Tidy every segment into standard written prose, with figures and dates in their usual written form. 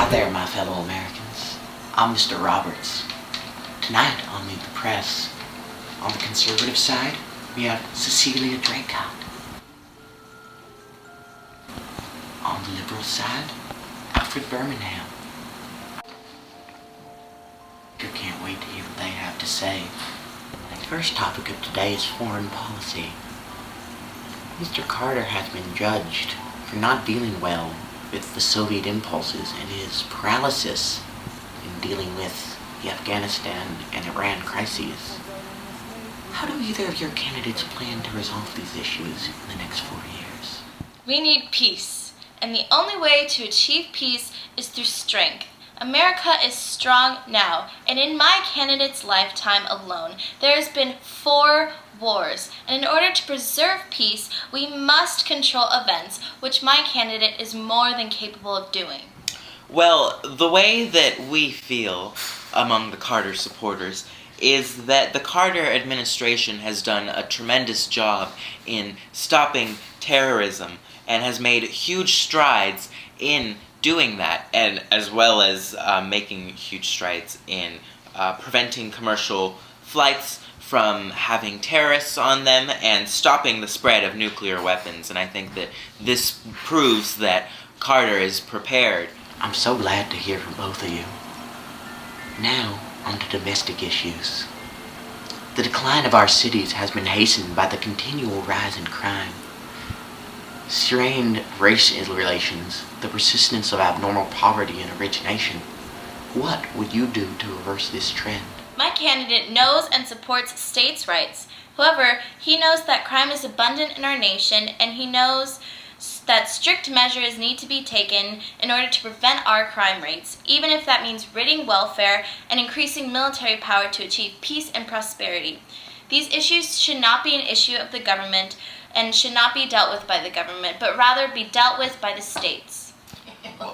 Hi there, my fellow Americans. I'm Mr. Roberts. Tonight on Meet the Press, on the conservative side, we have Cecilia Draycott. On the liberal side, Alfred Birmingham. You can't wait to hear what they have to say. The first topic of today is foreign policy. Mr. Carter has been judged for not dealing well with the Soviet impulses and his paralysis in dealing with the Afghanistan and Iran crises. How do either of your candidates plan to resolve these issues in the next 4 years? We need peace, and the only way to achieve peace is through strength. America is strong now, and in my candidate's lifetime alone, there has been 4 wars, and in order to preserve peace, we must control events, which my candidate is more than capable of doing. Well, the way that we feel among the Carter supporters is that the Carter administration has done a tremendous job in stopping terrorism and has made huge strides in doing that, and as well as making huge strides in preventing commercial flights from having terrorists on them and stopping the spread of nuclear weapons. And I think that this proves that Carter is prepared. I'm so glad to hear from both of you. Now, on to domestic issues. The decline of our cities has been hastened by the continual rise in crime. Strained race relations, the persistence of abnormal poverty and origination. What would you do to reverse this trend? My candidate knows and supports states' rights. However, he knows that crime is abundant in our nation, and he knows that strict measures need to be taken in order to prevent our crime rates, even if that means ridding welfare and increasing military power to achieve peace and prosperity. These issues should not be an issue of the government and should not be dealt with by the government, but rather be dealt with by the states.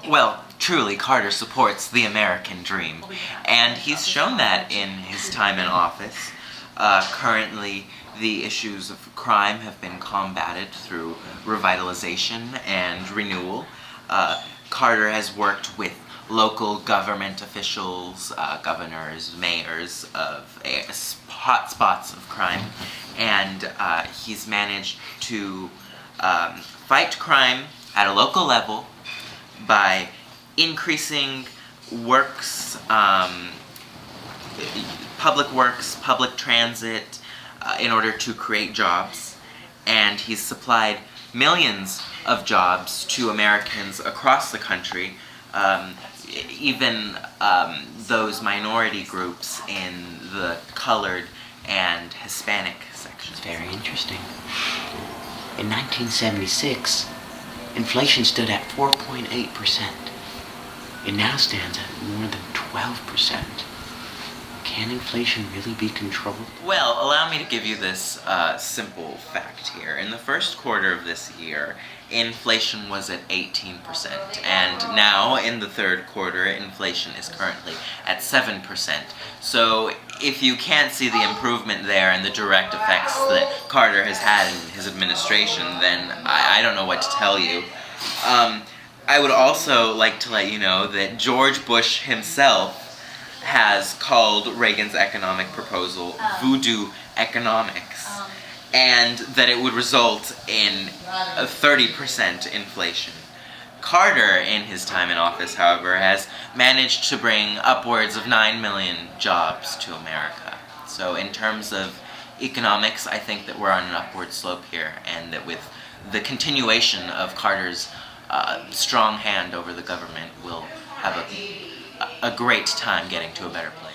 Well, truly, Carter supports the American dream, and he's shown that in his time in office. Currently, the issues of crime have been combated through revitalization and renewal. Carter has worked with local government officials, governors, mayors of hot spots of crime, and he's managed to fight crime at a local level by increasing works, public works, public transit, in order to create jobs, and he's supplied millions of jobs to Americans across the country, even those minority groups in the colored and Hispanic sections. Very interesting. In 1976, inflation stood at 4.8%. It now stands at more than 12%. Can inflation really be controlled? Well, allow me to give you this simple fact here. In the first quarter of this year, inflation was at 18%, and now in the third quarter, inflation is currently at 7%. So if you can't see the improvement there and the direct effects that Carter has had in his administration, then I don't know what to tell you. I would also like to let you know that George Bush himself has called Reagan's economic proposal voodoo economics, and that it would result in a 30% inflation. Carter, in his time in office, however, has managed to bring upwards of 9 million jobs to America. So in terms of economics, I think that we're on an upward slope here, and that with the continuation of Carter's strong hand over the government, we'll have a great time getting to a better place.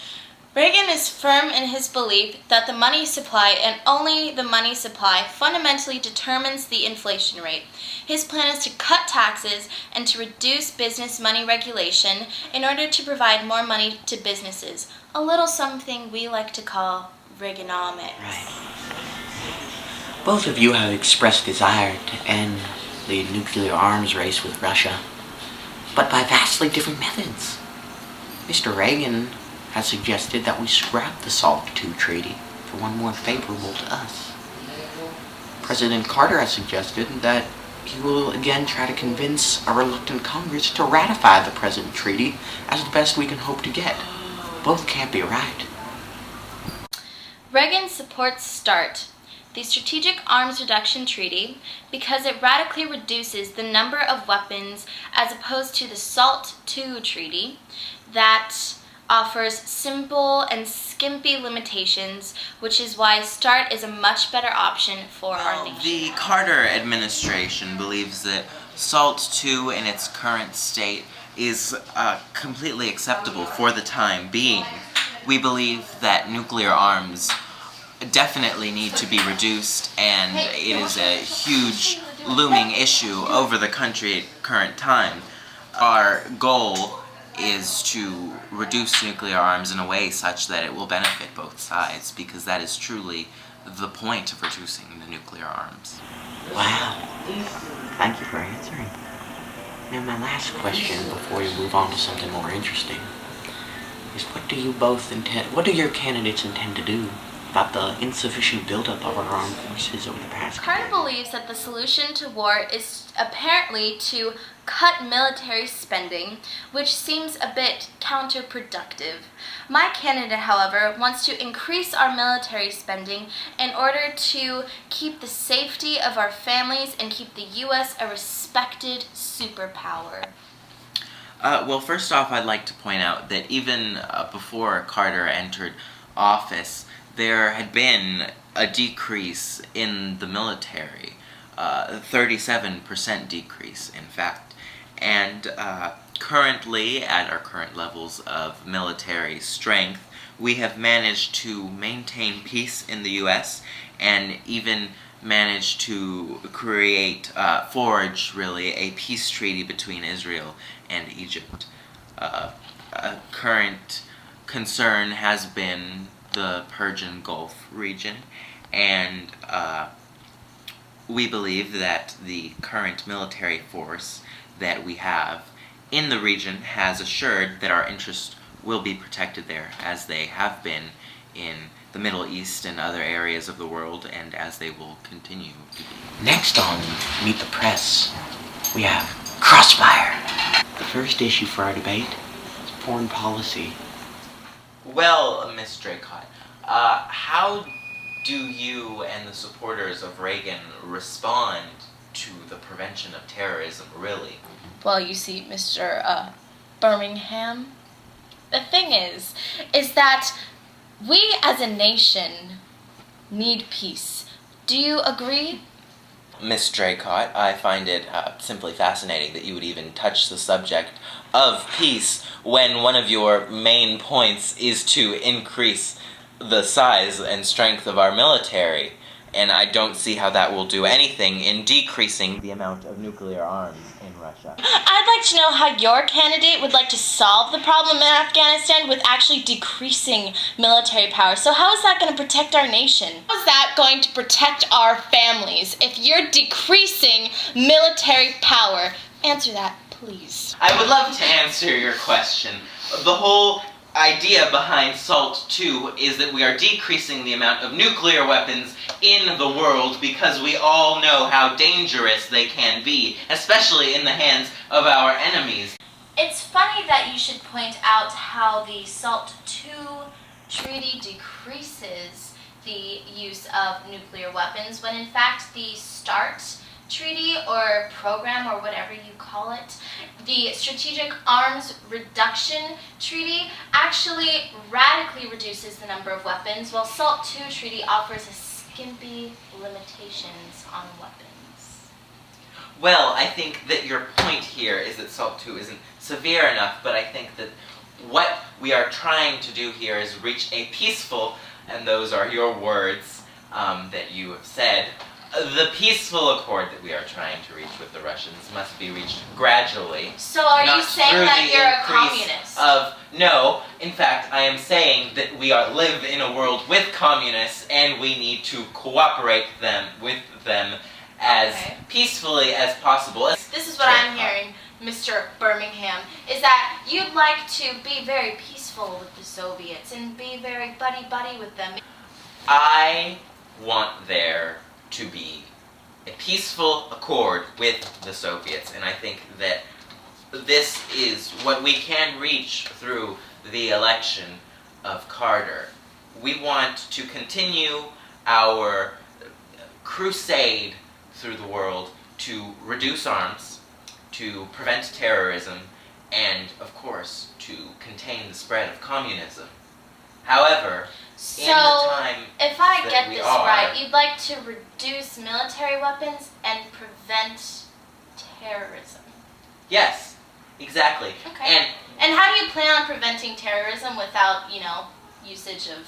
Reagan is firm in his belief that the money supply and only the money supply fundamentally determines the inflation rate. His plan is to cut taxes and to reduce business money regulation in order to provide more money to businesses, a little something we like to call Reaganomics. Right. Both of you have expressed desire to end the nuclear arms race with Russia, but by vastly different methods. Mr. Reagan has suggested that we scrap the SALT II treaty for one more favorable to us. President Carter has suggested that he will again try to convince a reluctant Congress to ratify the present treaty as the best we can hope to get. Both can't be right. Reagan supports START, the Strategic Arms Reduction Treaty, because it radically reduces the number of weapons as opposed to the SALT II treaty that offers simple and skimpy limitations, which is why START is a much better option for our nation. The Carter administration believes that SALT II in its current state is completely acceptable for the time being. We believe that nuclear arms definitely need to be reduced, and it is a huge looming issue over the country at current time. Our goal is to reduce nuclear arms in a way such that it will benefit both sides, because that is truly the point of reducing the nuclear arms. Wow. Thank you for answering. Now my last question before we move on to something more interesting is what do your candidates intend to do about the insufficient buildup of our armed forces over the past Carter believes that the solution to war is apparently to cut military spending, which seems a bit counterproductive. My candidate, however, wants to increase our military spending in order to keep the safety of our families and keep the U.S. a respected superpower. Well, first off, I'd like to point out that even before Carter entered office, there had been a decrease in the military, 37% decrease, in fact. And currently, at our current levels of military strength, we have managed to maintain peace in the U.S. and even managed to forge really, a peace treaty between Israel and Egypt. A current concern has been the Persian Gulf region, and we believe that the current military force that we have in the region has assured that our interests will be protected there, as they have been in the Middle East and other areas of the world, and as they will continue to be. Next on Meet the Press, we have Crossfire. The first issue for our debate is foreign policy. Well, Miss Draycott, how do you and the supporters of Reagan respond to the prevention of terrorism, really? Well, you see, Mr. Birmingham, the thing is that we as a nation need peace. Do you agree? Miss Draycott, I find it simply fascinating that you would even touch the subject of peace when one of your main points is to increase the size and strength of our military. And I don't see how that will do anything in decreasing the amount of nuclear arms in Russia. I'd like to know how your candidate would like to solve the problem in Afghanistan with actually decreasing military power. So how is that going to protect our nation? How is that going to protect our families if you're decreasing military power? Answer that, please. I would love to answer your question. The whole idea behind SALT II is that we are decreasing the amount of nuclear weapons in the world because we all know how dangerous they can be, especially in the hands of our enemies. It's funny that you should point out how the SALT II treaty decreases the use of nuclear weapons when in fact the START treaty or program or whatever you call it, the Strategic Arms Reduction Treaty actually radically reduces the number of weapons, while SALT II treaty offers a skimpy limitations on weapons. Well, I think that your point here is that SALT II isn't severe enough, but I think that what we are trying to do here is reach a peaceful, and those are your words that you have said, the peaceful accord that we are trying to reach with the Russians must be reached gradually. So are you saying that you're a communist? No, in fact, I am saying that we live in a world with communists, and we need to cooperate with them as peacefully as possible. This is what I'm hearing, Mr. Birmingham, is that you'd like to be very peaceful with the Soviets and be very buddy-buddy with them. I want there to be a peaceful accord with the Soviets, and I think that this is what we can reach through the election of Carter. We want to continue our crusade through the world to reduce arms, to prevent terrorism, and, of course, to contain the spread of communism. However, So, in the time if I that get we this are- right, you'd like to reduce military weapons and prevent terrorism. Yes, exactly. Okay. And how do you plan on preventing terrorism without, usage of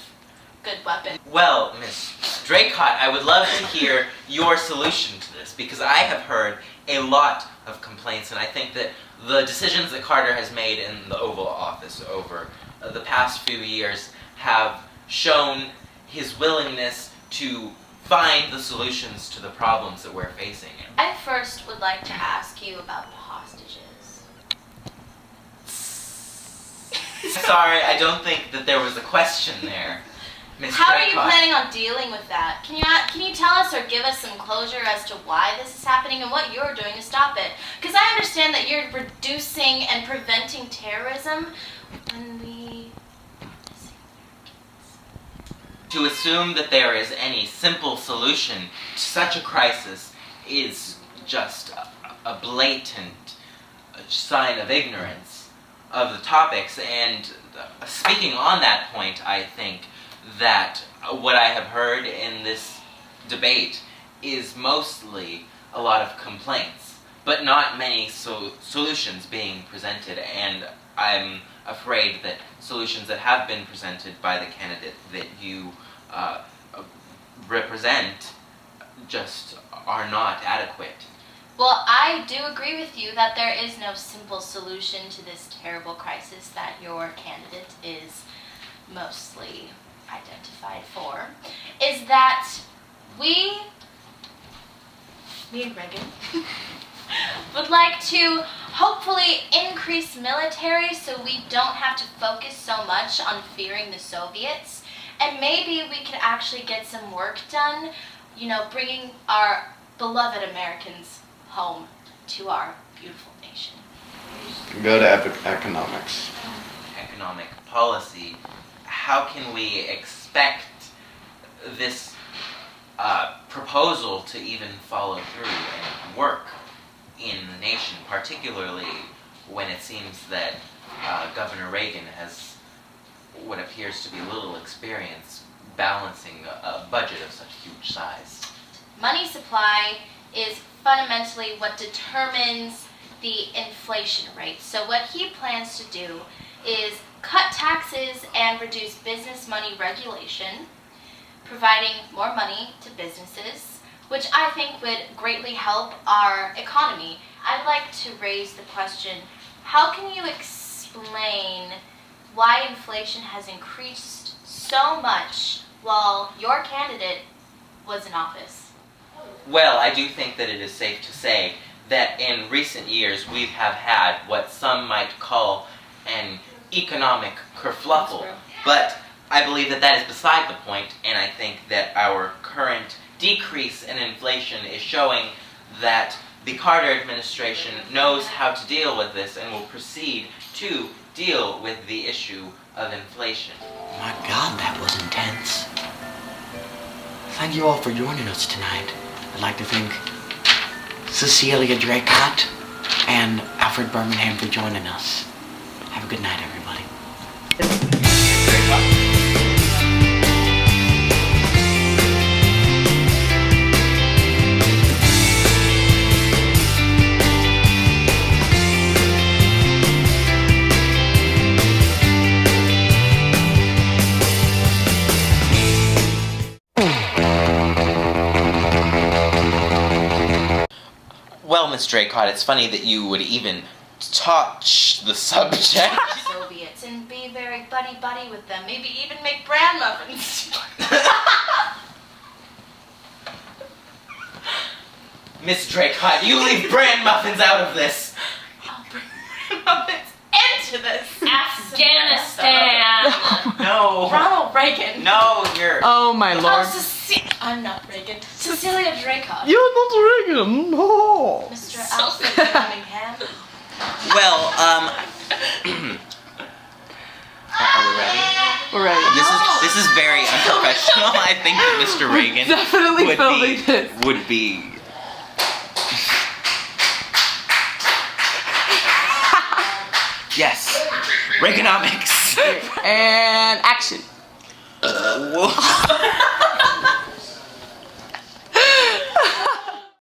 good weapons? Well, Miss Draycott, I would love to hear your solution to this, because I have heard a lot of complaints, and I think that the decisions that Carter has made in the Oval Office over the past few years have shown his willingness to find the solutions to the problems that we're facing. I first would like to ask you about the hostages. Sorry, I don't think that there was a question there, Miss How are you Draycott. planning on dealing with that? Can you tell us or give us some closure as to why this is happening and what you're doing to stop it? Because I understand that you're reducing and preventing terrorism when we... To assume that there is any simple solution to such a crisis is just a blatant sign of ignorance of the topics. And speaking on that point, I think that what I have heard in this debate is mostly a lot of complaints, but not many solutions being presented. And I'm afraid that solutions that have been presented by the candidate that you represent just are not adequate. Well, I do agree with you that there is no simple solution to this terrible crisis that your candidate is mostly identified for, is that me and Reagan, would like to hopefully increase military so we don't have to focus so much on fearing the Soviets, and maybe we could actually get some work done, bringing our beloved Americans home to our beautiful nation. Go to economics. Economic policy, how can we expect this proposal to even follow through and work in the nation, particularly when it seems that Governor Reagan has what appears to be little experience balancing a budget of such huge size? Money supply is fundamentally what determines the inflation rate. So what he plans to do is cut taxes and reduce business money regulation, providing more money to businesses, which I think would greatly help our economy. I'd like to raise the question, how can you explain why inflation has increased so much while your candidate was in office? Well, I do think that it is safe to say that in recent years we have had what some might call an economic kerfluffle, but I believe that that is beside the point, and I think that our current decrease in inflation is showing that the Carter administration knows how to deal with this and will proceed to deal with the issue of inflation. My God, that was intense. Thank you all for joining us tonight. I'd like to thank Cecilia Draycott and Alfred Birmingham for joining us. Have a good night, everybody. Well, Miss Draycott, it's funny that you would even touch the subject. Soviets and be very buddy-buddy with them. Maybe even make bran muffins. Miss Draycott, you leave bran muffins out of this. I'll bring bran muffins into this. Afghanistan. No. Ronald Reagan. No, you're... Oh my lord. Oh, I'm not Reagan. Cecilia Dracov. You're not Reagan. No. Mr. Alfred Cunningham. Well, are we ready? We're ready. This is very unprofessional. I think that Mr. Reagan Definitely filming this. would be. Yes, Reaganomics. And action. Whoa.